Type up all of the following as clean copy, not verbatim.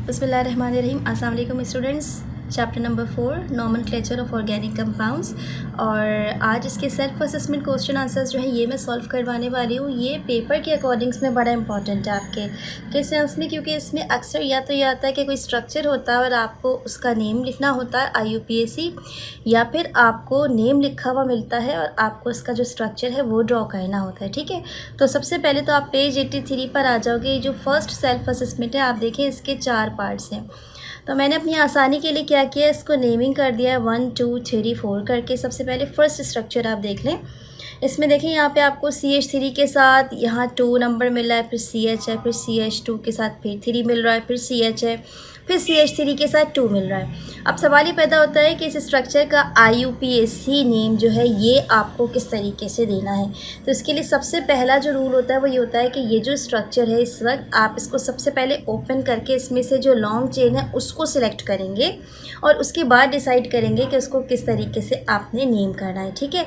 बिस्मिल्लाहिर्रहमानिर्रहीम। अस्सलाम वालेकुम students. Chapter number 4 nomenclature of organic compounds. और आज इसके सेल्फ असेसमेंट क्वेश्चन आंसर्स जो है ये मैं सॉल्व करवाने वाली हूँ। ये पेपर के अकॉर्डिंग्स में बड़ा इंपॉर्टेंट है आपके किस सेंस में, क्योंकि इसमें अक्सर या तो ये आता है कि कोई स्ट्रक्चर होता है और आपको उसका नेम लिखना होता है IUPAC, या फिर आपको नेम लिखा हुआ मिलता है और आपको इसका जो स्ट्रक्चर है वो ड्रॉ करना होता है। ठीक है, तो सबसे पहले तो आप पेज 83 पर आ जाओगे। जो फर्स्ट सेल्फ असेसमेंट है आप देखें, इसके 4 पार्ट्स हैं। तो मैंने अपनी आसानी के लिए क्या किया, इसको नेमिंग कर दिया है 1 2 3 4 करके। सबसे पहले फर्स्ट स्ट्रक्चर आप देख लें। इसमें देखें यहाँ पे आपको CH3 के साथ यहाँ 2 नंबर मिल रहा है, फिर CH है, फिर CH2 के साथ फिर 3 मिल रहा है, फिर CH है, फिर CH3 के साथ 2 मिल रहा है। अब सवाल ये पैदा होता है कि इस स्ट्रक्चर का IUPAC नेम जो है ये आपको किस तरीके से देना है। तो इसके लिए सबसे पहला जो रूल होता है वो ये होता है कि ये जो स्ट्रक्चर है इस वक्त आप इसको सबसे पहले ओपन करके इसमें से जो लॉन्ग चेन है उसको सिलेक्ट करेंगे और उसके बाद डिसाइड करेंगे कि उसको किस तरीके से आपने नेम करना है। ठीक है,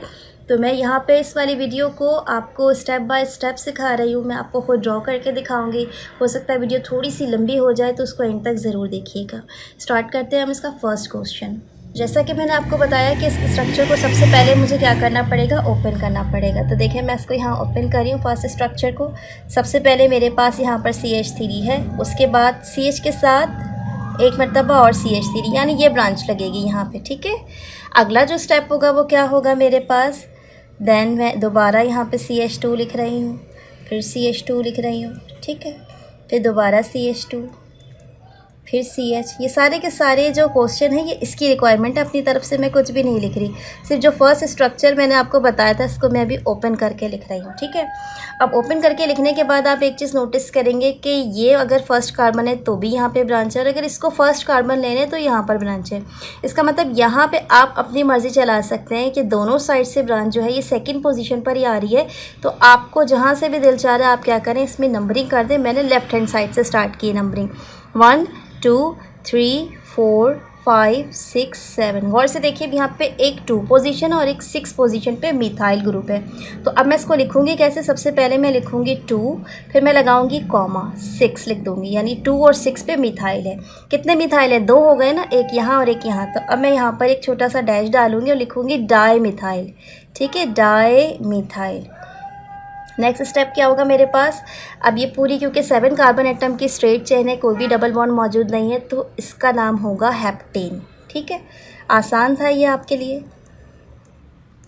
तो मैं यहाँ पे इस वाली वीडियो को आपको स्टेप बाय स्टेप सिखा रही हूँ। मैं आपको खुद ड्रॉ करके दिखाऊंगी। हो सकता है वीडियो थोड़ी सी लंबी हो जाए, तो उसको एंड तक ज़रूर देखिएगा। स्टार्ट करते हैं हम इसका फर्स्ट क्वेश्चन। जैसा कि मैंने आपको बताया कि इस स्ट्रक्चर को सबसे पहले मुझे क्या करना पड़ेगा, ओपन करना पड़ेगा। तो देखिए मैं इसको यहाँ ओपन कर रही हूँ फर्स्ट स्ट्रक्चर को। सबसे पहले मेरे पास यहाँ पर CH3 है, उसके बाद CH के साथ एक मरतबा और CH3, यानी ये ब्रांच लगेगी यहाँ पे। ठीक है, अगला जो स्टेप होगा वो क्या होगा मेरे पास, देन मैं दोबारा यहाँ पे CH2 लिख रही हूँ, फिर CH2 लिख रही हूँ। ठीक है, फिर दोबारा CH2, फिर CH। ये सारे के सारे जो क्वेश्चन है ये इसकी रिक्वायरमेंट है, अपनी तरफ से मैं कुछ भी नहीं लिख रही। सिर्फ जो फर्स्ट स्ट्रक्चर मैंने आपको बताया था इसको मैं अभी ओपन करके लिख रही हूँ। ठीक है, अब ओपन करके लिखने के बाद आप एक चीज़ नोटिस करेंगे कि ये अगर फर्स्ट कार्बन है तो भी यहाँ पे ब्रांच है, और अगर इसको फर्स्ट कार्बन लेने तो यहाँ पर ब्रांच है। इसका मतलब यहाँ पर आप अपनी मर्ज़ी चला सकते हैं कि दोनों साइड से ब्रांच जो है ये सेकेंड पोजिशन पर ही आ रही है। तो आपको जहाँ से भी दिल चाह रहा है आप क्या करें, इसमें नंबरिंग कर दें। मैंने लेफ्ट हैंड साइड से स्टार्ट की नंबरिंग, 1 2 3 4 5 6 7। गौर से देखिए यहाँ पे एक 2 पोजीशन और एक 6 पोजीशन पे मिथाइल ग्रुप है। तो अब मैं इसको लिखूंगी कैसे, सबसे पहले मैं लिखूंगी 2, फिर मैं लगाऊंगी कॉमा 6 लिख दूंगी, यानी 2 और 6 पे मिथाइल है। कितने मिथाइल है, 2 हो गए ना, एक यहाँ और एक यहाँ। तो अब मैं यहाँ पर एक छोटा सा डैश डालूंगी और लिखूंगी डाई मिथाइल। ठीक है, डाई मिथाइल। नेक्स्ट स्टेप क्या होगा मेरे पास, अब ये पूरी क्योंकि 7 कार्बन एटम की स्ट्रेट चेन है, कोई भी डबल बॉन्ड मौजूद नहीं है, तो इसका नाम होगा हेप्टेन। ठीक है, आसान था ये आपके लिए,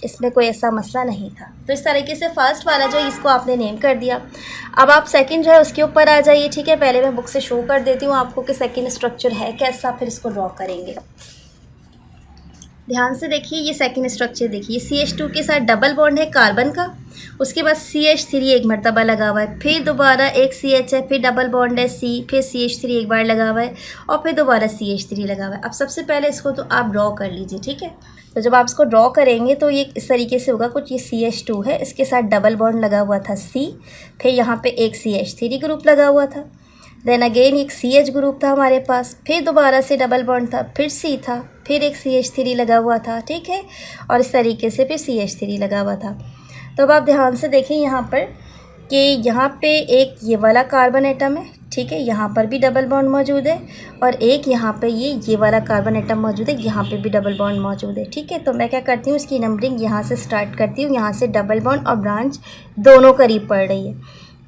इसमें कोई ऐसा मसला नहीं था। तो इस तरीके से फर्स्ट वाला जो इसको आपने नेम कर दिया। अब आप सेकंड जो है उसके ऊपर आ जाइए। ठीक है, पहले मैं बुक से शो कर देती हूँ आपको कि सेकंड स्ट्रक्चर है कैसा, फिर इसको ड्रॉ करेंगे। ध्यान से देखिए, ये सेकंड स्ट्रक्चर देखिए, CH2 के साथ डबल बॉन्ड है कार्बन का, उसके बाद CH3 एक मरतबा लगा हुआ है, फिर दोबारा एक CH है, फिर डबल बॉन्ड है C, फिर CH3 एक बार लगा हुआ है और फिर दोबारा CH3 लगा हुआ है। अब सबसे पहले इसको तो आप ड्रॉ कर लीजिए। ठीक है, तो जब आप इसको ड्रॉ करेंगे तो ये इस तरीके से होगा कुछ। ये CH2 है, इसके साथ डबल बॉन्ड लगा हुआ था C, फिर यहाँ पे एक CH3 ग्रुप लगा हुआ था, देन अगेन एक CH ग्रुप था हमारे पास, फिर दोबारा से डबल बॉन्ड था, फिर C था, फिर एक CH3 लगा हुआ था। ठीक है, और इस तरीके से फिर CH3 लगा हुआ था। तो अब आप ध्यान से देखें यहाँ पर कि यहाँ पे एक ये वाला कार्बन एटम है। ठीक है, यहाँ पर भी डबल बॉन्ड मौजूद है और एक यहाँ पे ये वाला कार्बन एटम मौजूद है, यहाँ पे भी डबल बॉन्ड मौजूद है। ठीक है, तो मैं क्या करती हूँ, इसकी नंबरिंग यहाँ से स्टार्ट करती हूँ। यहाँ से डबल बॉन्ड और ब्रांच दोनों करीब पड़ रही है,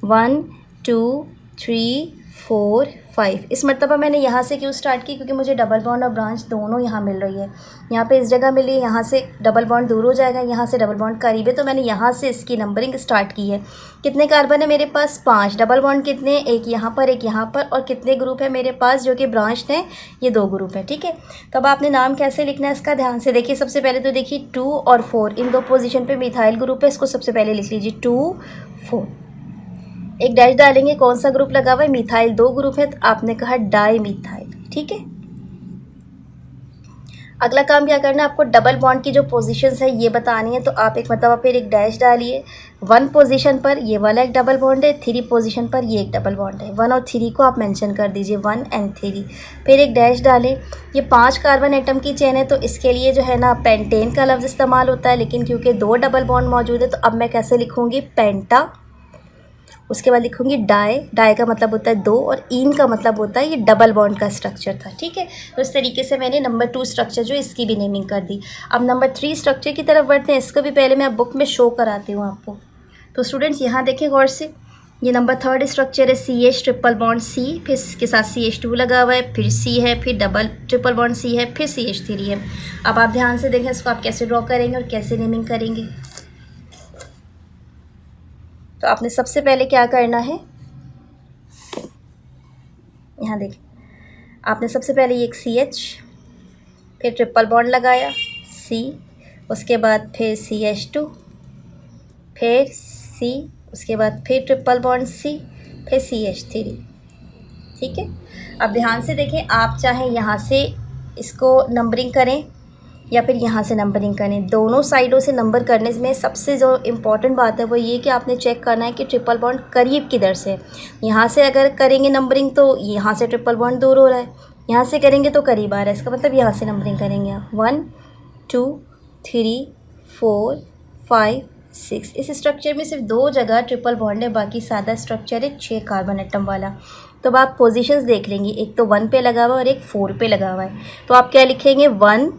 1 2 3 4 5। इस मरतबा मैंने यहाँ से क्यों स्टार्ट की, क्योंकि मुझे डबल बॉन्ड और ब्रांच दोनों यहाँ मिल रही है। यहाँ पे इस जगह मिली, यहाँ से डबल बॉन्ड दूर हो जाएगा, यहाँ से डबल बॉन्ड करीब है, तो मैंने यहाँ से इसकी नंबरिंग स्टार्ट की है। कितने कार्बन है मेरे पास, 5। डबल बॉन्ड कितने, एक यहाँ पर एक यहाँ पर, और कितने ग्रुप है मेरे पास जो कि ब्रांच हैं, ये 2 ग्रुप है। ठीक है, तो अब आपने नाम कैसे लिखना है इसका ध्यान से देखिए। सबसे पहले तो देखिए 2 और 4 इन 2 पोजिशन पर मिथाइल ग्रुप है, इसको सबसे पहले लिख लीजिए 2 4। एक डैश डालेंगे, कौन सा ग्रुप लगा हुआ है, मिथाइल। 2 ग्रुप है तो आपने कहा डाई मिथाइल। ठीक है, अगला काम क्या करना है, आपको डबल बॉन्ड की जो पोजीशंस है ये बतानी है। तो आप एक मतलब फिर एक डैश डालिए, 1 पोजीशन पर ये वाला एक डबल बॉन्ड है, 3 पोजीशन पर ये एक डबल बॉन्ड है। 1 और 3 को आप मेंशन कर दीजिए, 1 and 3। फिर एक डैश डालें, ये 5 कार्बन एटम की चेन है तो इसके लिए जो है ना पेंटेन का लफ्ज़ इस्तेमाल होता है, लेकिन क्योंकि 2 डबल बॉन्ड मौजूद है तो अब मैं कैसे लिखूँगी, पेंटा। उसके बाद लिखूँगी डाई, डाई का मतलब होता है दो, और इन का मतलब होता है ये डबल बॉन्ड का स्ट्रक्चर था। ठीक है, तो इस तरीके से मैंने नंबर 2 स्ट्रक्चर जो इसकी भी नेमिंग कर दी। अब नंबर 3 स्ट्रक्चर की तरफ बढ़ते हैं। इसको भी पहले मैं बुक में शो कराती हूँ आपको। तो स्टूडेंट्स यहाँ देखें गौर से, ये नंबर 3 स्ट्रक्चर है CH ट्रिपल बॉन्ड C, फिर इसके साथ CH2 लगा हुआ है, फिर C है, फिर डबल ट्रिपल बॉन्ड C है, फिर CH3 है। अब आप ध्यान से देखें इसको आप कैसे ड्रॉ करेंगे और कैसे नेमिंग करेंगे। तो आपने सबसे पहले क्या करना है, यहाँ देखें, आपने सबसे पहले ये एक CH, फिर ट्रिपल बॉन्ड लगाया C, उसके बाद फिर CH2, फिर C, उसके बाद फिर ट्रिपल बॉन्ड C, फिर CH3। ठीक है, अब ध्यान से देखें, आप चाहें यहाँ से इसको नंबरिंग करें या फिर यहाँ से नंबरिंग करें। दोनों साइडों से नंबर करने में सबसे जो इम्पॉर्टेंट बात है वो ये कि आपने चेक करना है कि ट्रिपल बॉन्ड करीब किधर से। यहाँ से अगर करेंगे नंबरिंग तो यहाँ से ट्रिपल बॉन्ड दूर हो रहा है, यहाँ से करेंगे तो करीब आ रहा है, इसका मतलब यहाँ से नंबरिंग करेंगे आप 1 2 3 4 5 6। इस स्ट्रक्चर में सिर्फ 2 जगह ट्रिपल बॉन्ड है, बाकी सादा स्ट्रक्चर है 6 कार्बन एटम वाला। तो अब आप पोजीशंस देख लेंगे, एक तो 1 पे लगा हुआ है और एक 4 पे लगा हुआ है। तो आप क्या लिखेंगे 1,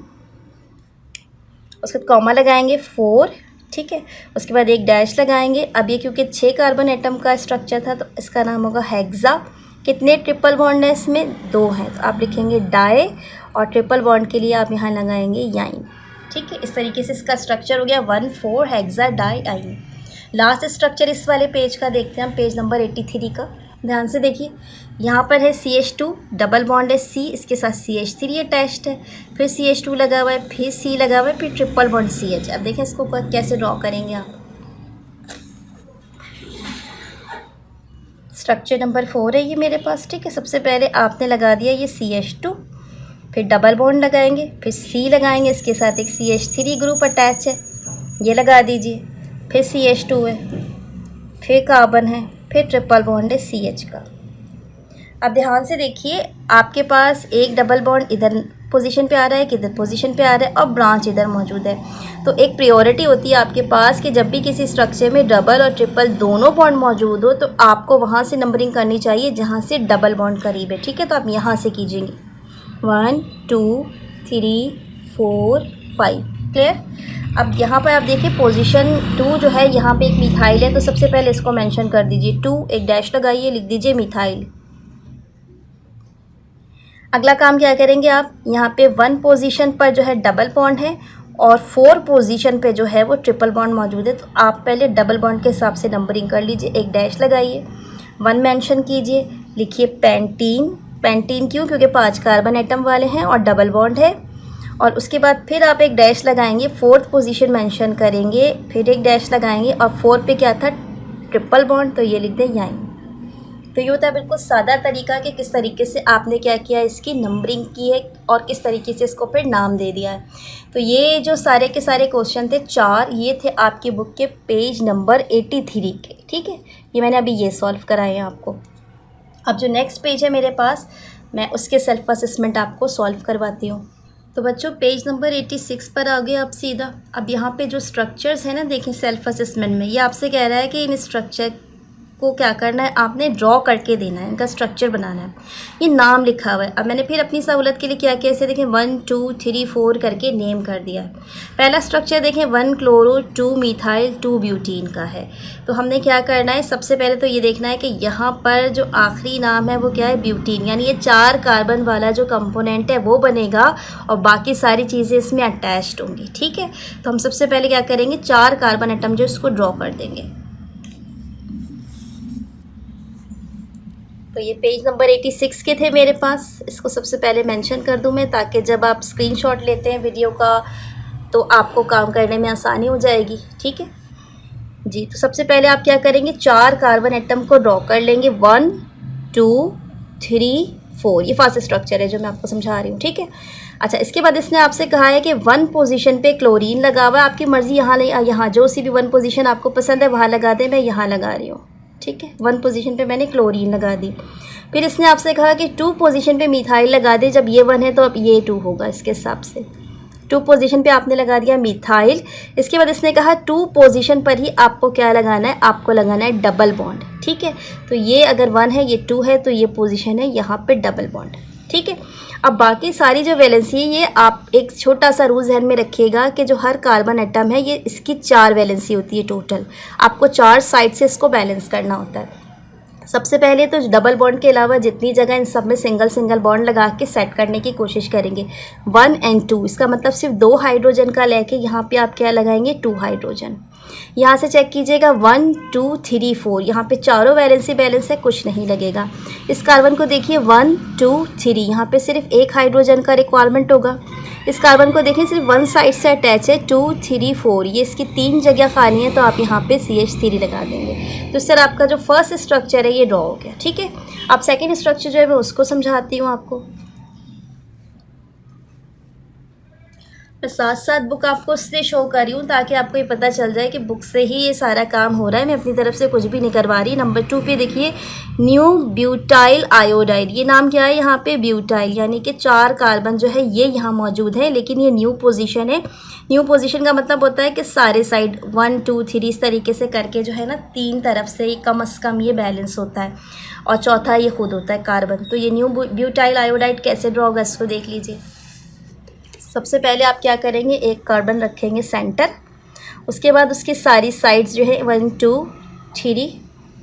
उसके बाद कॉमा लगाएंगे 4, ठीक है, उसके बाद एक डैश लगाएंगे। अब ये क्योंकि 6 कार्बन एटम का स्ट्रक्चर था तो इसका नाम होगा हेक्सा। कितने ट्रिपल बॉन्ड है इसमें, 2 हैं, तो आप लिखेंगे डाई, और ट्रिपल बॉन्ड के लिए आप यहाँ लगाएंगे याइन। ठीक है, इस तरीके से इसका स्ट्रक्चर हो गया 1 4 हेक्सा डाई आइन। लास्ट स्ट्रक्चर इस वाले पेज का देखते हैं हम, पेज नंबर 83 का। ध्यान से देखिए, यहाँ पर है CH2 डबल बॉन्ड है C, इसके साथ CH3 अटैच्ड है, फिर CH2 लगा हुआ है, फिर C लगा हुआ है, फिर ट्रिपल बॉन्ड CH। अब देखें इसको कैसे ड्रॉ करेंगे आप। स्ट्रक्चर नंबर 4 है ये मेरे पास। ठीक है, सबसे पहले आपने लगा दिया ये CH2, फिर डबल बॉन्ड लगाएंगे, फिर C लगाएंगे, इसके साथ एक CH3 ग्रुप अटैच है, ये लगा दीजिए, फिर CH2 है, फिर कार्बन है, फिर ट्रिपल बॉन्ड है CH का। अब ध्यान से देखिए, आपके पास एक डबल बॉन्ड इधर पोजीशन पे आ रहा है, किधर पोजीशन पे आ रहा है, और ब्रांच इधर मौजूद है। तो एक प्रायोरिटी होती है आपके पास कि जब भी किसी स्ट्रक्चर में डबल और ट्रिपल दोनों बॉन्ड मौजूद हो तो आपको वहाँ से नंबरिंग करनी चाहिए जहाँ से डबल बॉन्ड करीब है। ठीक है, तो आप यहाँ से कीजिएंगे 1 2 3 4 5। क्लियर। अब यहाँ पर आप देखिए पोजीशन 2 जो है, यहाँ पे एक मिथाइल है, तो सबसे पहले इसको मेंशन कर दीजिए 2, एक डैश लगाइए, लिख दीजिए मिथाइल। अगला काम क्या करेंगे आप, यहाँ पे 1 पोजीशन पर जो है डबल बॉन्ड है और 4 पोजीशन पे जो है वो ट्रिपल बॉन्ड मौजूद है, तो आप पहले डबल बॉन्ड के हिसाब से नंबरिंग कर लीजिए। एक डैश लगाइए, 1 मेंशन कीजिए, लिखिए पेंटीन। पेंटीन क्यों, क्योंकि 5 कार्बन एटम वाले हैं और डबल बॉन्ड है। और उसके बाद फिर आप एक डैश लगाएंगे, 4th पोजीशन मेंशन करेंगे, फिर एक डैश लगाएंगे, और 4 पे क्या था, ट्रिपल बॉन्ड, तो ये लिख दें याइन। तो ये होता है बिल्कुल सादा तरीका कि किस तरीके से आपने क्या किया, इसकी नंबरिंग की है और किस तरीके से इसको फिर नाम दे दिया है। तो ये जो सारे के सारे क्वेश्चन थे 4, ये थे आपकी बुक के पेज नंबर 83 के। ठीक है, ये मैंने अभी ये सॉल्व कराए हैं आपको। अब जो नेक्स्ट पेज है मेरे पास, मैं उसके सेल्फ असेसमेंट आपको सॉल्व करवाती हूँ। तो बच्चों पेज नंबर 86 पर आ गए आप सीधा। अब यहाँ पे जो स्ट्रक्चर्स हैं ना, देखें सेल्फ असेसमेंट में ये आपसे कह रहा है कि इन स्ट्रक्चर को क्या करना है, आपने ड्रॉ करके देना है, इनका स्ट्रक्चर बनाना है। ये नाम लिखा हुआ है। अब मैंने फिर अपनी सहूलत के लिए क्या किया, इसे देखें 1 2 3 4 करके नेम कर दिया है। पहला स्ट्रक्चर देखें 1 क्लोरो 2 मिथाइल 2 ब्यूटीन का है। तो हमने क्या करना है, सबसे पहले तो ये देखना है कि यहाँ पर जो आखिरी नाम है वो क्या है, ब्यूटीन, यानी ये 4 कार्बन वाला जो कंपोनेंट है वो बनेगा और बाकी सारी चीज़ें इसमें अटैच्ड होंगी। ठीक है, तो हम सबसे पहले क्या करेंगे, 4 कार्बन एटम जो इसको ड्रॉ कर देंगे। तो ये पेज नंबर 86 के थे मेरे पास। इसको सबसे पहले मेंशन कर दूं मैं, ताकि जब आप स्क्रीनशॉट लेते हैं वीडियो का तो आपको काम करने में आसानी हो जाएगी। ठीक है जी, तो सबसे पहले आप क्या करेंगे, 4 कार्बन एटम को ड्रॉ कर लेंगे, 1 2 3 4। ये फास्ट स्ट्रक्चर है जो मैं आपको समझा रही हूँ। ठीक है, अच्छा, इसके बाद इसने आपसे कहा है कि 1 पोजीशन पे क्लोरीन लगा हुआ है। आपकी मर्ज़ी, यहाँ जो सी भी 1 पोजीशन आपको पसंद है वहाँ लगा दें, मैं यहाँ लगा रही हूँ। ठीक है, 1 पोजीशन पे मैंने क्लोरीन लगा दी। फिर इसने आपसे कहा कि 2 पोजीशन पे मिथाइल लगा दे। जब ये 1 है तो अब ये 2 होगा, इसके हिसाब से 2 पोजीशन पे आपने लगा दिया मिथाइल। इसके बाद इसने कहा 2 पोजीशन पर ही आपको क्या लगाना है, आपको लगाना है डबल बॉन्ड। ठीक है, तो ये अगर 1 है, ये 2 है, तो ये पोजीशन है यहाँ पे डबल बॉन्ड। ठीक है, अब बाकी सारी जो वैलेंसी है ये आप एक छोटा सा रूल ध्यान में रखिएगा कि जो हर कार्बन एटम है ये इसकी 4 वैलेंसी होती है टोटल। आपको 4 साइड से इसको बैलेंस करना होता है। सबसे पहले तो डबल बॉन्ड के अलावा जितनी जगह इन सब में सिंगल सिंगल बॉन्ड लगा के सेट करने की कोशिश करेंगे। 1 और 2, इसका मतलब सिर्फ 2 हाइड्रोजन का लेके यहाँ पे आप क्या लगाएंगे, 2 हाइड्रोजन। यहाँ से चेक कीजिएगा 1 2 3 4, यहाँ पे चारों वैलेंसी बैलेंस है, कुछ नहीं लगेगा। इस कार्बन को देखिए 1 2 3, यहाँ पे सिर्फ 1 हाइड्रोजन का रिक्वायरमेंट होगा। इस कार्बन को देखिए सिर्फ 1 साइड से अटैच है, 2 3 4, ये इसकी 3 जगह खाली है, तो आप यहाँ पे CH3 लगा देंगे। तो इस तरह आपका जो फर्स्ट स्ट्रक्चर है ये ड्रॉ हो गया। ठीक है, अब सेकेंड स्ट्रक्चर जो है मैं उसको समझाती हूँ आपको। मैं साथ साथ बुक आपको इसलिए शो कर रही हूँ ताकि आपको ये पता चल जाए कि बुक से ही ये सारा काम हो रहा है, मैं अपनी तरफ से कुछ भी नहीं करवा रही। नंबर 2 पे देखिए न्यू ब्यूटाइल आयोडाइड, ये नाम क्या है यहाँ पे, ब्यूटाइल, यानी कि 4 कार्बन जो है ये यहाँ मौजूद है, लेकिन ये न्यू पोजीशन है। न्यू पोजीशन का मतलब होता है कि सारे साइड 1 2 3 इस तरीके से करके जो है ना 3 तरफ से कम से कम ये बैलेंस होता है, और चौथा ये खुद होता है कार्बन। तो ये न्यू ब्यूटाइल आयोडाइड कैसे ड्रॉ होगा इसको देख लीजिए। सबसे पहले आप क्या करेंगे, एक कार्बन रखेंगे सेंटर, उसके बाद उसकी सारी साइड्स जो है 1 2 3,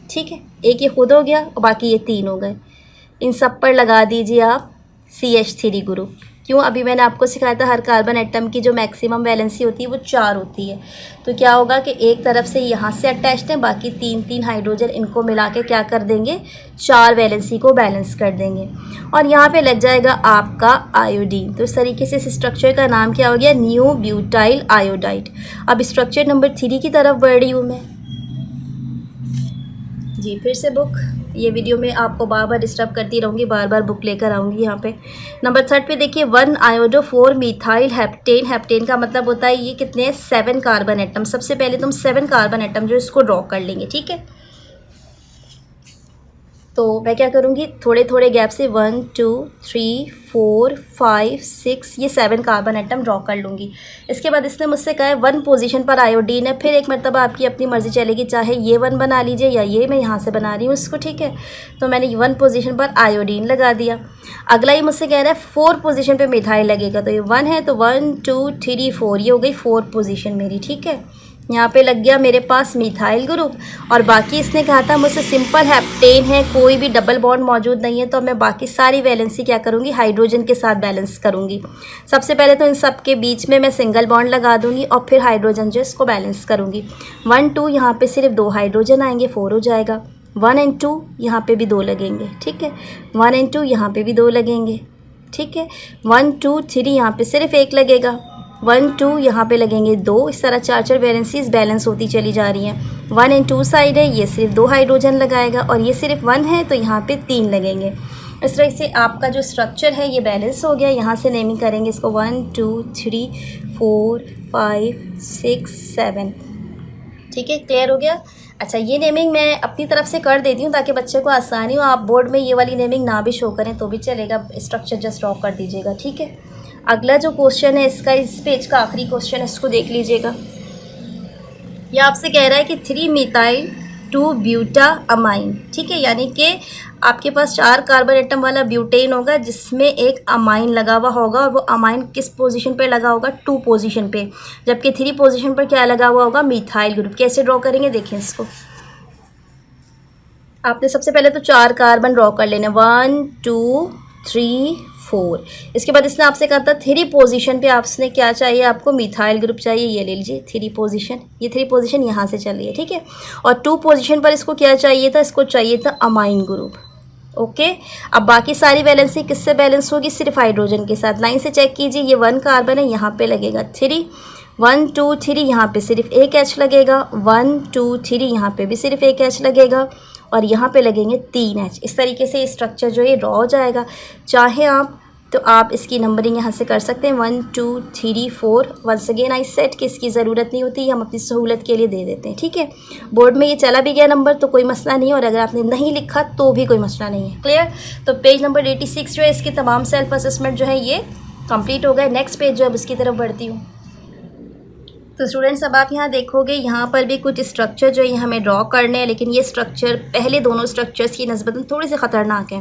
ठीक है, एक ये खुद हो गया और बाकी ये 3 हो गए। इन सब पर लगा दीजिए आप CH3 ग्रुप। क्यों, अभी मैंने आपको सिखाया था हर कार्बन एटम की जो मैक्सिमम वैलेंसी होती है वो 4 होती है। तो क्या होगा कि एक तरफ से यहाँ से अटैच्ड है, बाकी 3 हाइड्रोजन इनको मिला के क्या कर देंगे, 4 वैलेंसी को बैलेंस कर देंगे, और यहाँ पे लग जाएगा आपका आयोडीन। तो इस तरीके से इस स्ट्रक्चर का नाम क्या हो गया, न्यू ब्यूटाइल आयोडाइड। अब स्ट्रक्चर नंबर 3 की तरफ बढ़ रही हूँ मैं जी। फिर से बुक, ये वीडियो में आपको बार बार डिस्टर्ब करती रहूँगी, बार बार बुक लेकर आऊँगी यहाँ पे। नंबर 3 पे देखिए 1 आयोडो 4 मिथाइल हेप्टेन। हेप्टेन का मतलब होता है ये कितने हैं, 7 कार्बन एटम। सबसे पहले तुम 7 कार्बन एटम जो इसको ड्रॉ कर लेंगे। ठीक है, तो मैं क्या करूँगी, थोड़े थोड़े गैप से 1 2 3 4 5 6 ये 7 कार्बन एटम ड्रॉ कर लूँगी। इसके बाद इसने मुझसे कहा है 1 पोजीशन पर आयोडीन है। फिर एक मरतबा आपकी अपनी मर्ज़ी चलेगी, चाहे ये 1 बना लीजिए या ये, मैं यहाँ से बना रही हूँ इसको। ठीक है, तो मैंने 1 पोजीशन पर आयोडीन लगा दिया। अगला ही मुझसे कह रहा है 4 पोजीशन पे मिथाइल लगेगा, तो ये 1 है, तो 1 2 3 4, ये हो गई 4 पोजीशन मेरी। ठीक है, यहाँ पे लग गया मेरे पास मिथाइल ग्रुप। और बाकी इसने कहा था मुझसे सिंपल हेप्टेन है, कोई भी डबल बॉन्ड मौजूद नहीं है, तो मैं बाकी सारी वैलेंसी क्या करूँगी, हाइड्रोजन के साथ बैलेंस करूँगी। सबसे पहले तो इन सब के बीच में मैं सिंगल बॉन्ड लगा दूँगी और फिर हाइड्रोजन जो इसको बैलेंस करूँगी। 1 2 यहाँ पे सिर्फ 2 हाइड्रोजन आएंगे, 4 हो जाएगा। 1 और 2 यहाँ पे भी 2 लगेंगे। ठीक है, 1 और 2 यहाँ पे भी 2 लगेंगे। ठीक है, 1 2 3 यहाँ पे सिर्फ 1 लगेगा। 1 2 यहाँ पे लगेंगे 2। इस तरह 4 वैलेंसीज बैलेंस होती चली जा रही हैं। 1 और 2 साइड है, ये सिर्फ 2 हाइड्रोजन लगाएगा, और ये सिर्फ 1 है, तो यहाँ पे 3 लगेंगे। इस तरह से आपका जो स्ट्रक्चर है ये बैलेंस हो गया। यहाँ से नेमिंग करेंगे इसको 1 2 3 4 5 6 7। ठीक है, क्लियर हो गया। अच्छा, ये नेमिंग मैं अपनी तरफ से कर देती हूँ ताकि बच्चे को आसानी हो। आप बोर्ड में ये वाली नेमिंग ना भी शो करें तो भी चलेगा, स्ट्रक्चर जस्ट ड्रॉ कर दीजिएगा। ठीक है, अगला जो क्वेश्चन है इसका, इस पेज का आखिरी क्वेश्चन है, इसको देख लीजिएगा। यह आपसे कह रहा है कि 3 मिथाइल 2 ब्यूटा अमाइन। ठीक है, यानी कि आपके पास 4 कार्बन एटम वाला ब्यूटेन होगा जिसमें एक अमाइन लगा हुआ होगा, और वो अमाइन किस पोजीशन पे लगा होगा, 2 पोजीशन पे, जबकि 3 पोजीशन पर क्या लगा हुआ होगा, मिथाइल ग्रुप। कैसे ड्रॉ करेंगे देखें इसको। आपने सबसे पहले तो 4 कार्बन ड्रॉ कर लेने, 1 2 3 4। इसके बाद इसने आपसे कहा था 3 पोजीशन पे आपने क्या चाहिए, आपको मिथाइल ग्रुप चाहिए, ये ले लीजिए 3 पोजीशन। ये 3 पोजीशन यहाँ से चल रही है। ठीक है, और 2 पोजीशन पर इसको क्या चाहिए था, इसको चाहिए था अमाइन ग्रुप। ओके, अब बाकी सारी वैलेंसी किससे बैलेंस होगी, सिर्फ हाइड्रोजन के साथ। लाइन से चेक कीजिए, ये 1 कार्बन है, यहाँ पे लगेगा 3, 1 2 3, यहाँ पे सिर्फ एक H लगेगा, 1 2 3, यहाँ पे भी सिर्फ एक H लगेगा, और यहाँ पे लगेंगे 3 H। इस तरीके से स्ट्रक्चर जो है ड्रॉ हो जाएगा। चाहे आप तो आप इसकी नंबरिंग यहाँ से कर सकते हैं 1 2 3 4। वंस अगेन आई सेट कि इसकी ज़रूरत नहीं होती, हम अपनी सहूलत के लिए दे देते हैं। ठीक है, बोर्ड में ये चला भी गया नंबर तो कोई मसला नहीं, और अगर आपने नहीं लिखा तो भी कोई मसला नहीं है। क्लियर। तो पेज नंबर 86 जो है इसकी तमाम सेल्फ असेसमेंट जो है ये कंप्लीट हो गया। नेक्स्ट पेज जो है उसकी तरफ बढ़ती हूँ। तो स्टूडेंट्स अब आप यहाँ देखोगे यहाँ पर भी कुछ स्ट्रक्चर जो है हमें ड्रॉ करने हैं, लेकिन ये स्ट्रक्चर पहले दोनों स्ट्रक्चर्स की नस्बतन थोड़ी सी ख़तरनाक है।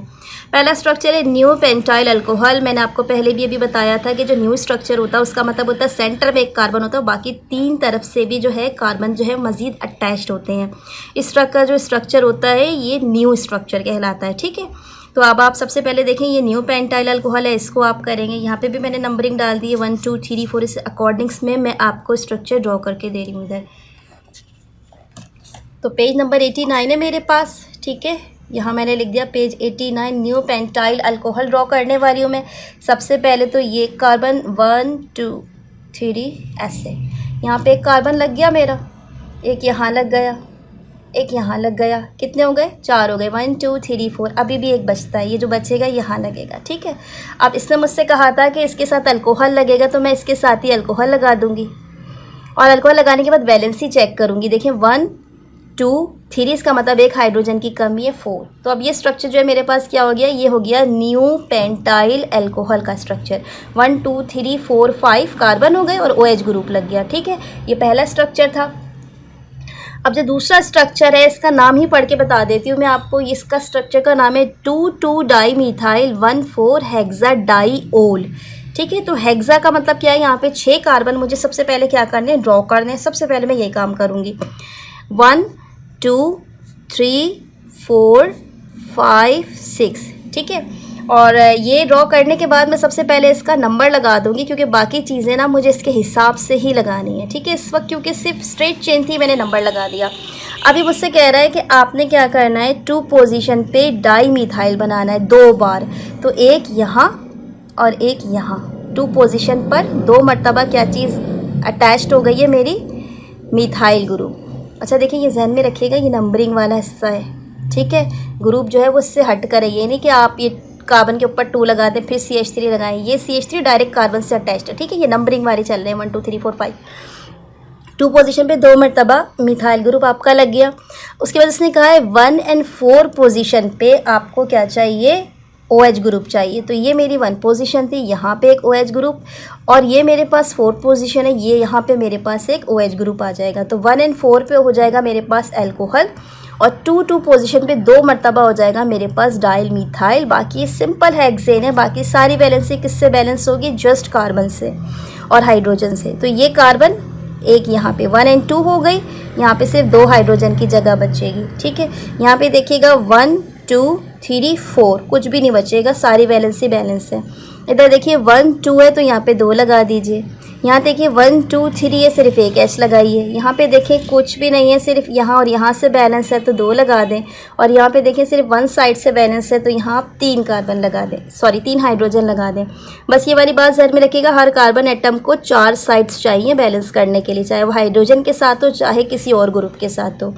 पहला स्ट्रक्चर है न्यू पेंटाइल अल्कोहल। मैंने आपको पहले भी अभी बताया था कि जो न्यू स्ट्रक्चर होता है उसका मतलब होता है सेंटर में एक कार्बन होता है, बाकी 3 तरफ से भी जो है कार्बन जो है मज़ीद अटैच्ड होते हैं। इस तरह का जो स्ट्रक्चर होता है ये न्यू स्ट्रक्चर कहलाता है। ठीक है, तो अब आप सबसे पहले देखें ये न्यू पेंटाइल अल्कोहल है, इसको आप करेंगे। यहाँ पे भी मैंने नंबरिंग डाल दी है 1 2 3 4, इस अकॉर्डिंग्स में मैं आपको स्ट्रक्चर ड्रॉ करके दे रही हूँ इधर। तो पेज नंबर 89 है मेरे पास। ठीक है, यहाँ मैंने लिख दिया page 89 new pentyl alcohol draw करने वाली हूँ मैं। सबसे पहले तो ये कार्बन 1 2 3 ऐसे, यहाँ पे एक कार्बन लग गया मेरा, एक यहाँ लग गया, एक यहाँ लग गया। कितने हो गए? 4 हो गए। 1 2 3 4। अभी भी एक बचता है, ये जो बचेगा यहाँ लगेगा। ठीक है, अब इसने मुझसे कहा था कि इसके साथ अल्कोहल लगेगा, तो मैं इसके साथ ही अल्कोहल लगा दूँगी और अल्कोहल लगाने के बाद वैलेंसी चेक करूँगी। देखिए 1 2 3, इसका मतलब एक हाइड्रोजन की कमी है 4। तो अब ये स्ट्रक्चर जो है मेरे पास क्या हो गया? ये हो गया न्यू पेंटाइल अल्कोहल का स्ट्रक्चर। 1 2 3 4 5 कार्बन हो गए और OH ग्रुप लग गया। ठीक है, ये पहला स्ट्रक्चर था। अब जो दूसरा स्ट्रक्चर है इसका नाम ही पढ़ के बता देती हूँ मैं आपको। इसका स्ट्रक्चर का नाम है 2 डाई मिथाइल 1 4 हेक्सा डाईओल। ठीक है, तो हेक्सा का मतलब क्या है? यहाँ पे 6 कार्बन मुझे सबसे पहले क्या करने हैं? ड्रॉ करने हैं। सबसे पहले मैं ये काम करूँगी। 1 2 3 4 5 6। ठीक है, और ये ड्रॉ करने के बाद मैं सबसे पहले इसका नंबर लगा दूंगी, क्योंकि बाकी चीज़ें ना मुझे इसके हिसाब से ही लगानी है। ठीक है, इस वक्त क्योंकि सिर्फ स्ट्रेट चेन थी मैंने नंबर लगा दिया। अभी मुझसे कह रहा है कि आपने क्या करना है, 2 पोजीशन पे डाई मिथाइल बनाना है 2 बार। तो एक यहाँ और एक यहाँ, 2 पोजीशन पर 2 मरतबा क्या चीज़ अटैच्ड हो गई है? मेरी मिथाइल ग्रुप। अच्छा देखिए, ये जहन में रखिएगा, ये नंबरिंग वाला हिस्सा है। ठीक है, ग्रुप जो है वो उससे हट कर है। ये नहीं कि आप ये कार्बन के ऊपर 2 लगा दें फिर CH3 लगाएं। ये CH3 डायरेक्ट कार्बन से अटैच्ड है। ठीक है, ये नंबरिंग वाले चल रहे हैं 1 2 3 4 5। 2 पोजीशन पे 2 मरतबा मिथाइल ग्रुप आपका लग गया। उसके बाद उसने कहा है 1 और 4 पोजीशन पे आपको क्या चाहिए? OH ग्रुप चाहिए। तो ये मेरी 1 पोजीशन थी, यहाँ पे एक OH ग्रुप, और ये मेरे पास 4 पोजीशन है, ये यहाँ पे मेरे पास एक OH ग्रुप आ जाएगा। तो 1 और 4 पे हो जाएगा मेरे पास अल्कोहल, और 2 पोजीशन पे 2 मरतबा हो जाएगा मेरे पास डाइल मिथाइल। बाकी सिंपल हेक्सेन है, बाकी सारी बैलेंसी किससे बैलेंस होगी? जस्ट कार्बन से और हाइड्रोजन से। तो ये कार्बन एक यहाँ पे 1 और 2 हो गई, यहाँ पे सिर्फ 2 हाइड्रोजन की जगह बचेगी। ठीक है, यहाँ पे देखिएगा 1 2 3 4, कुछ भी नहीं बचेगा, सारी बैलेंसी बैलेंस है। इधर देखिए 1 2 है तो यहाँ पे 2 लगा दीजिए। यहाँ देखिए 1 2 3 है, सिर्फ एक H लगाइए। यहाँ पे देखें कुछ भी नहीं है, सिर्फ यहाँ और यहाँ से बैलेंस है तो 2 लगा दें। और यहाँ पे देखें सिर्फ 1 साइड से बैलेंस है तो यहाँ आप 3 कार्बन लगा दें, सॉरी 3 हाइड्रोजन लगा दें। बस ये वाली बात ध्यान में रखिएगा, हर कार्बन एटम को 4 साइड्स चाहिए बैलेंस करने के लिए, चाहे वो हाइड्रोजन के साथ हो चाहे किसी और ग्रुप के साथ हो।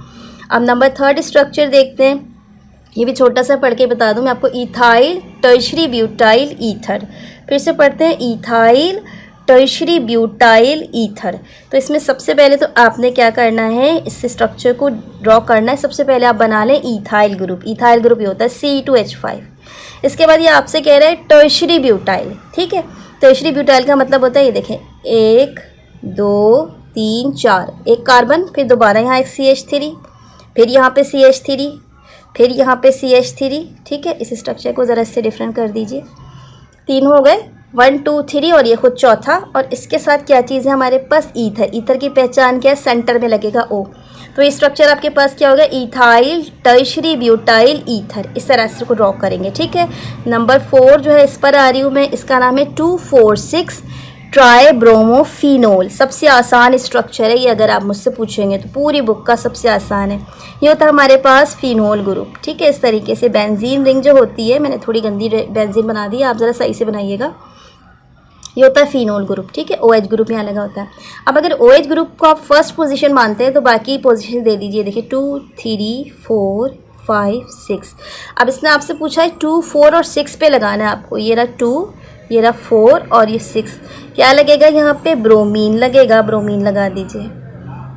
अब नंबर 3 स्ट्रक्चर देखते हैं। ये भी छोटा सा पढ़ के बता दूँ मैं आपको। Ethyl tertiary butyl ether. फिर से पढ़ते हैं, इथाइल टर्शरी ब्यूटाइल ईथर। तो इसमें सबसे पहले तो आपने क्या करना है, इस स्ट्रक्चर को ड्रॉ करना है। सबसे पहले आप बना लें इथाइल ग्रुप। इथाइल ग्रुप ये होता है C2H5। इसके बाद ये आपसे कह रहा है टर्शरी ब्यूटाइल। ठीक है, टर्शरी ब्यूटाइल का मतलब होता है, ये देखें 1 2 3 4, एक कार्बन, फिर दोबारा यहाँ एक CH3, फिर यहाँ पे CH3, फिर यहाँ पे CH3। ठीक है, इस स्ट्रक्चर को ज़रा इससे डिफरेंट कर दीजिए। 3 हो गए, 1 2 3, और ये खुद चौथा। और इसके साथ क्या चीज़ है हमारे पास? ईथर। ईथर की पहचान क्या है? सेंटर में लगेगा O। तो ये स्ट्रक्चर आपके पास क्या होगा? Ethyl tertiary butyl ether. इस तरह से को ड्रॉ करेंगे। ठीक है, नंबर 4 जो है इस पर आ रही हूँ मैं, इसका नाम है 2,4,6 ट्राइब्रोमोफिनोल। सबसे आसान स्ट्रक्चर है ये, अगर आप मुझसे पूछेंगे तो पूरी बुक का सबसे आसान है। ये होता है हमारे पास फिनोल ग्रुप। ठीक है, इस तरीके से बेंजीन रिंग जो होती है, मैंने थोड़ी गंदी बेंजीन बना दी है, आप ज़रा सही से बनाइएगा। ये होता है फिनोल ग्रुप। ठीक है, OH ग्रुप यहाँ लगा होता है। अब अगर OH ग्रुप को आप फर्स्ट पोजीशन मानते हैं तो बाकी पोजीशन दे दीजिए। देखिए 2 3 4 5 6। अब इसने आपसे पूछा है 2 4 और 6 पे लगाना है आपको। ये रहा 2, ये रहा 4 और ये 6। क्या लगेगा यहाँ पे? ब्रोमीन लगेगा। ब्रोमीन लगा दीजिए।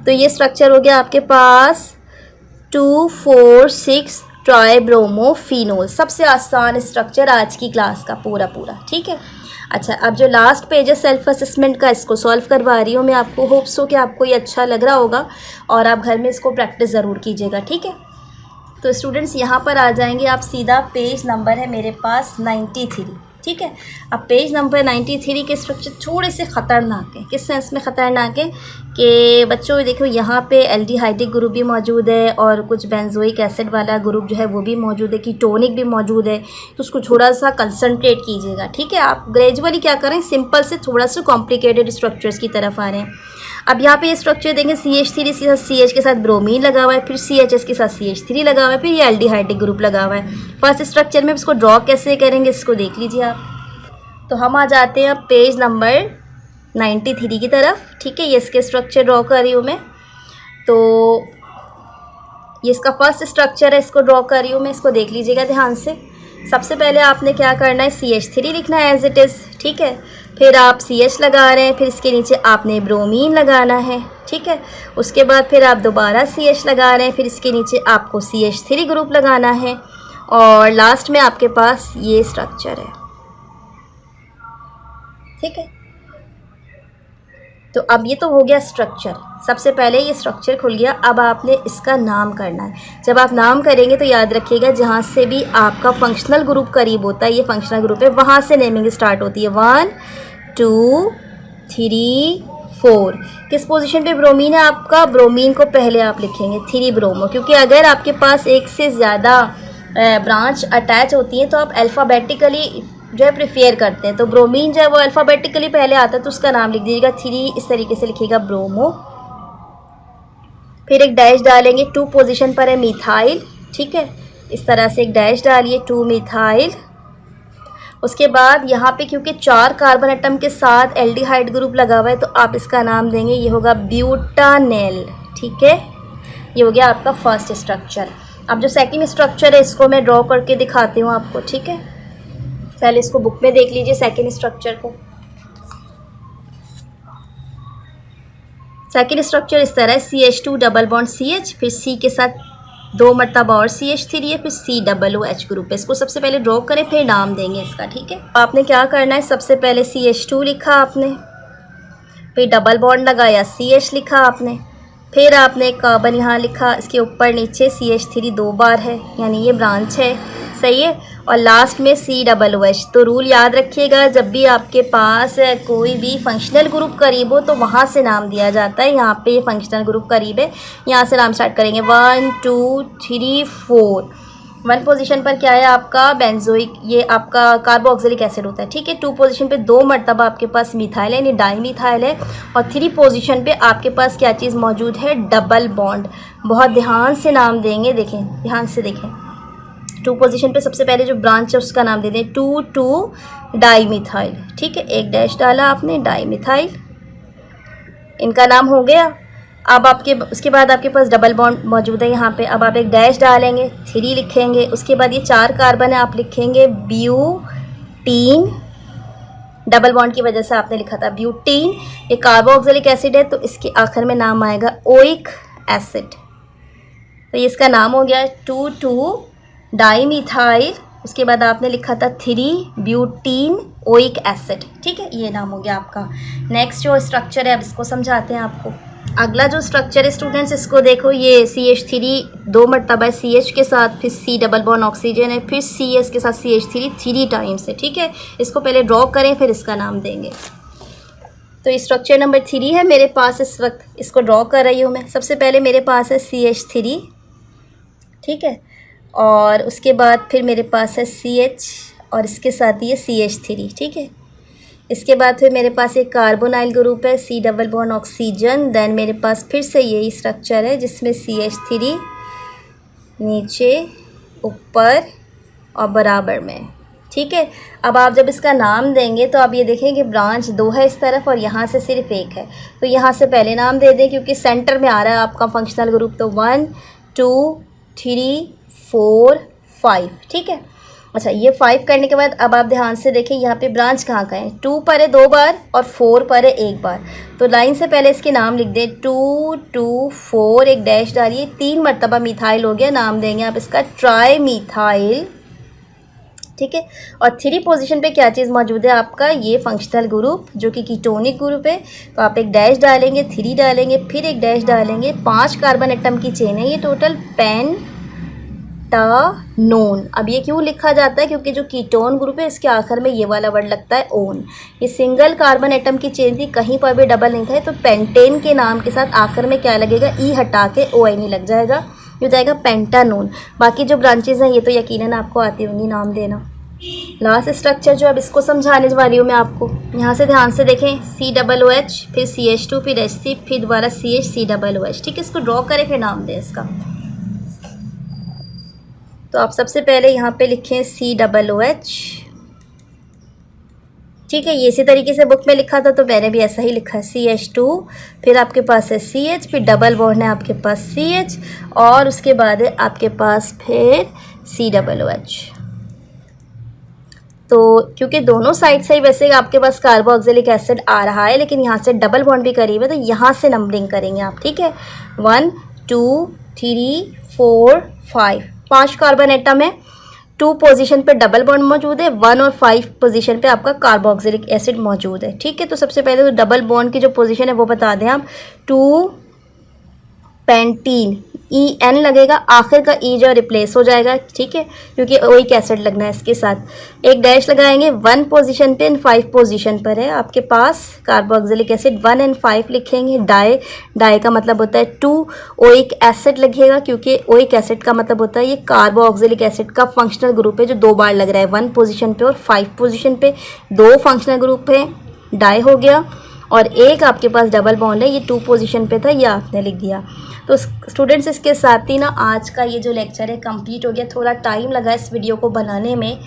तो ये स्ट्रक्चर हो गया आपके पास 2,4,6 ट्राइब्रोमोफिनोल। सबसे आसान स्ट्रक्चर आज की क्लास का पूरा। ठीक है, अच्छा, अब जो लास्ट पेज है सेल्फ असेसमेंट का, इसको सॉल्व करवा रही हूँ मैं आपको। होप्स हो कि आपको ये अच्छा लग रहा होगा और आप घर में इसको प्रैक्टिस ज़रूर कीजिएगा, ठीक है। तो स्टूडेंट्स यहाँ पर आ जाएंगे आप सीधा, पेज नंबर है मेरे पास 93, ठीक है। अब पेज नंबर 93 के स्ट्रक्चर थोड़े से ख़तरनाक है। किस सेंस में ख़तरनाक है कि बच्चों देखो यहाँ पे एल्डिहाइडिक ग्रुप भी मौजूद है और कुछ बेंजोइक एसिड वाला ग्रुप जो है वो भी मौजूद है, कीटोनिक भी मौजूद है। तो उसको थोड़ा सा कंसंट्रेट कीजिएगा, ठीक है। आप ग्रेजुअली क्या करें, सिंपल से थोड़ा सा कॉम्प्लिकेटेड स्ट्रक्चर्स की तरफ आ रहे हैं। अब यहाँ पे ये स्ट्रक्चर देंगे CH3 के साथ CH के साथ ब्रोमीन लगा हुआ है, फिर CHS के साथ CH3 लगा हुआ है, फिर ये एल्डिहाइडिक ग्रुप लगा हुआ है। फर्स्ट स्ट्रक्चर में इसको ड्रॉ कैसे करेंगे इसको देख लीजिए आप। तो हम आ जाते हैं अब पेज नंबर 93 की तरफ, ठीक है। ये इसके स्ट्रक्चर ड्रॉ कर रही हूँ मैं। तो ये इसका फर्स्ट स्ट्रक्चर है, इसको ड्रॉ कर रही हूँ मैं, इसको देख लीजिएगा ध्यान से। सबसे पहले आपने क्या करना है, CH3 लिखना है एज इट इज़, ठीक है। फिर आप CH लगा रहे हैं, फिर इसके नीचे आपने ब्रोमीन लगाना है, ठीक है। उसके बाद फिर आप दोबारा CH लगा रहे हैं, फिर इसके नीचे आपको CH3 ग्रुप लगाना है और लास्ट में आपके पास ये स्ट्रक्चर है, ठीक है। तो अब ये तो हो गया स्ट्रक्चर। सबसे पहले ये स्ट्रक्चर खुल गया, अब आपने इसका नाम करना है। जब आप नाम करेंगे तो याद रखिएगा जहाँ से भी आपका फंक्शनल ग्रुप करीब होता है, ये फंक्शनल ग्रुप है, वहाँ से नेमिंग स्टार्ट होती है। 1 2 3 4। किस पोजीशन पे ब्रोमीन है आपका, ब्रोमीन को पहले आप लिखेंगे 3 ब्रोमो, क्योंकि अगर आपके पास एक से ज़्यादा ब्रांच अटैच होती है तो आप अल्फ़ाबेटिकली जो है प्रिफेयर करते हैं। तो ब्रोमीन जो है वो अल्फ़ाबेटिकली पहले आता है, तो उसका नाम लिख दीजिएगा 3, इस तरीके से लिखिएगा ब्रोमो। फिर एक डैश डालेंगे, 2 पोजीशन पर है मिथाइल, ठीक है। इस तरह से एक डैश डालिए, 2 मिथाइल। उसके बाद यहाँ पे क्योंकि 4 कार्बन एटम के साथ एल्डिहाइड ग्रुप लगा हुआ है तो आप इसका नाम देंगे, ये होगा ब्यूटानेल, ठीक है। ये हो गया आपका फर्स्ट स्ट्रक्चर। अब जो सेकंड स्ट्रक्चर है इसको मैं ड्रॉ करके दिखाती हूँ आपको, ठीक है। पहले इसको बुक में देख लीजिए सेकंड स्ट्रक्चर को। सेकंड स्ट्रक्चर इस तरह है, CH2 डबल बॉन्ड CH, फिर C के साथ 2 मरतबा और CH3 है, फिर COOH ग्रुप है। इसको सबसे पहले ड्रॉ करें, फिर नाम देंगे इसका, ठीक है। आपने क्या करना है, सबसे पहले CH2 लिखा आपने, फिर डबल बॉन्ड लगाया, CH लिखा आपने, फिर आपने एक कार्बन यहाँ लिखा, इसके ऊपर नीचे CH3 2 बार है, यानी ये ब्रांच है, सही है। और लास्ट में COOH। तो रूल याद रखिएगा, जब भी आपके पास कोई भी फंक्शनल ग्रुप करीब हो तो वहाँ से नाम दिया जाता है। यहाँ पे ये फंक्शनल ग्रुप करीब है, यहाँ से नाम स्टार्ट करेंगे। 1 2 3 4। 1 पोजीशन पर क्या है आपका बेंजोइक, ये आपका कार्बोक्सिलिक एसिड होता है, ठीक है। 2 पोजीशन पे 2 मरतबा आपके पास मिथाइल है, यानी डाईमिथाइल है। और 3 पोजीशन पे आपके पास क्या चीज़ मौजूद है, डबल बॉन्ड। बहुत ध्यान से नाम देंगे, देखें ध्यान से देखें। 2 पोजीशन पे सबसे पहले जो ब्रांच है उसका नाम दे दें 2 डाईमिथाइल, ठीक है। एक डैश डाला आपने, डाईमिथाइल, इनका नाम हो गया। अब आपके उसके बाद आपके पास डबल बॉन्ड मौजूद है यहाँ पे, अब आप एक डैश डालेंगे, 3 लिखेंगे। उसके बाद ये 4 कार्बन है, आप लिखेंगे ब्यूटीन, डबल बॉन्ड की वजह से आपने लिखा था ब्यूटीन। ये कार्बोक्सिलिक एसिड है तो इसके आखिर में नाम आएगा ओइक एसिड। तो ये इसका नाम हो गया 2 डाईमिथाइल। उसके बाद आपने लिखा था 3 ब्यूटीन ओइक एसिड, ठीक है। ये नाम हो गया आपका। नेक्स्ट जो स्ट्रक्चर है अब इसको समझाते हैं आपको। अगला जो स्ट्रक्चर है स्टूडेंट्स, इसको देखो, ये CH3 2 मरतबा CH के साथ, फिर C डबल बॉन्ड ऑक्सीजन है, फिर CS के साथ CH3 3 टाइम्स है, ठीक है। इसको पहले ड्रॉ करें, फिर इसका नाम देंगे। तो स्ट्रक्चर नंबर 3 है मेरे पास इस वक्त, इसको ड्रॉ कर रही हूँ मैं। सबसे पहले मेरे पास है CH3, ठीक है। और उसके बाद फिर मेरे पास है CH और इसके साथ ही है CH3, ठीक है। इसके बाद फिर मेरे पास एक कार्बोनाइल ग्रुप है, C double bond oxygen. Then मेरे पास फिर से यही स्ट्रक्चर है जिसमें CH3 नीचे, ऊपर और बराबर में, ठीक है। अब आप जब इसका नाम देंगे तो आप ये देखें कि ब्रांच 2 है इस तरफ और यहाँ से सिर्फ 1 है, तो यहाँ से पहले नाम दे दें क्योंकि सेंटर में आ रहा है आपका फंक्शनल ग्रुप। तो 1 2 3 4 5, ठीक है। अच्छा, ये 5 करने के बाद अब आप ध्यान से देखें यहाँ पे ब्रांच कहाँ का है, 2 पर है 2 बार और 4 पर है 1 बार। तो लाइन से पहले इसके नाम लिख दें 2 2 4, एक डैश डालिए, 3 मरतबा मिथाइल हो गया, नाम देंगे आप इसका ट्राई मिथाइल, ठीक है। और 3 पोजीशन पे क्या चीज़ मौजूद है आपका, ये फंक्शनल ग्रुप जो कि कीटोनिक ग्रुप है। तो आप एक डैश डालेंगे, 3 डालेंगे, फिर एक डैश डालेंगे, 5 कार्बन एटम की चेन है ये टोटल, पेंटानोन। अब ये क्यों लिखा जाता है, क्योंकि जो कीटोन ग्रुप है इसके आखिर में ये वाला वर्ड लगता है ओन। ये सिंगल कार्बन एटम की चेन थी, कहीं पर भी डबल नहीं था, तो पेंटेन के नाम के साथ आखिर में क्या लगेगा, ई हटा के ओ एन ई लग जाएगा, ये हो जाएगा पेंटानोन। बाकी जो ब्रांचेज हैं ये तो यकीनन आपको आती होंगी नाम देना। लास्ट स्ट्रक्चर जो अब इसको समझाने वाली हूँ मैं आपको, यहाँ से ध्यान से देखें, COOH, फिर CH2, फिर HC, फिर दोबारा CH, COOH। ठीक है, इसको ड्रॉ करें फिर नाम दें इसका। तो आप सबसे पहले यहाँ पे लिखें COOH। ठीक है, ये इसी तरीके से बुक में लिखा था तो मैंने भी ऐसा ही लिखा है, CH2, फिर आपके पास है CH, फिर डबल बॉन्ड है आपके पास CH, और उसके बाद है आपके पास फिर COOH। तो क्योंकि दोनों साइड से ही वैसे आपके पास कार्बोक्सिलिक एसिड आ रहा है, लेकिन यहाँ से डबल बॉन्ड भी करीब है, तो यहाँ से नंबरिंग करेंगे आप। ठीक है, 1 2 3 4 5, 5 कार्बन एटम है, 2 पोजीशन पे डबल बॉन्ड मौजूद है, 1 और 5 पोजीशन पे आपका कार्बोक्सिलिक एसिड मौजूद है। ठीक है, तो सबसे पहले तो डबल बॉन्ड की जो पोजीशन है वो बता दें आप, 2 पेंटीन, EN लगेगा, आखिर का E जो रिप्लेस हो जाएगा। ठीक है, क्योंकि ओइक एसिड लगना है इसके साथ। एक डैश लगाएंगे, 1 पोजीशन पे एंड 5 पोजीशन पर है आपके पास कार्बोक्सिलिक एसिड, 1 एंड 5 लिखेंगे। डाई का मतलब होता है 2, ओइक एसिड लगेगा, क्योंकि ओइक एसिड का मतलब होता है ये कार्बोक्सिलिक एसिड का फंक्शनल ग्रुप है जो 2 बार लग रहा है, 1 पोजीशन पे और 5 पोजीशन पे। 2 फंक्शनल ग्रुप है, डाई हो गया, और एक आपके पास डबल बॉन्ड है, ये 2 पोजीशन पे था, ये आपने लिख दिया। तो स्टूडेंट्स, इसके साथ ही ना आज का ये जो लेक्चर है कंप्लीट हो गया। थोड़ा टाइम लगा इस वीडियो को बनाने में,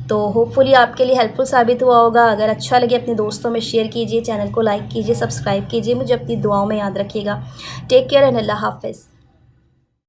तो होपफुली आपके लिए हेल्पफुल साबित हुआ होगा। अगर अच्छा लगे अपने दोस्तों में शेयर कीजिए, चैनल को लाइक कीजिए, सब्सक्राइब कीजिए, मुझे अपनी दुआओं में याद रखिएगा। टेक केयर एंड अल्लाह हाफिज़।